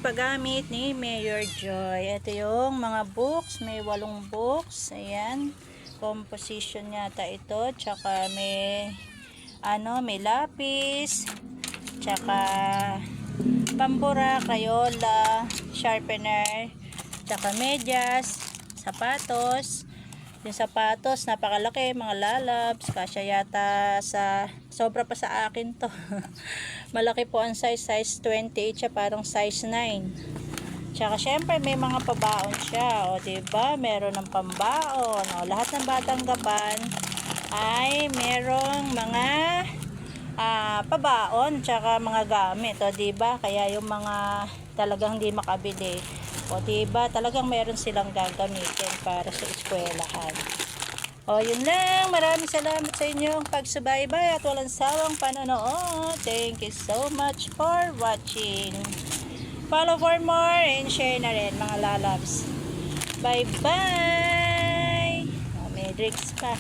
paggamit ni Mayor Joy. Ito yung mga books. May 8 books. Ayan. Composition yata ito. Tsaka may may lapis. Tsaka pambura, crayola, sharpener. Tsaka medyas. Sapatos. Yung sapatos, napakalaki, mga lalabs, kasya yata sobra pa sa akin to. Malaki po ang size 28 siya, parang size 9. Tsaka syempre may mga pabaon siya, o diba, meron ng pambaon, o lahat ng batang gapan ay merong mga pabaon, tsaka mga gamit, o diba, kaya yung mga talagang hindi makabili, o diba, talagang meron silang gagamitin para sa eskwelahan. O yun lang, maraming salamat sa inyong pagsubaybay at walang sawang panonood. Thank you so much for watching. Follow for more and share na rin mga lalabs. Bye bye. May drinks pa.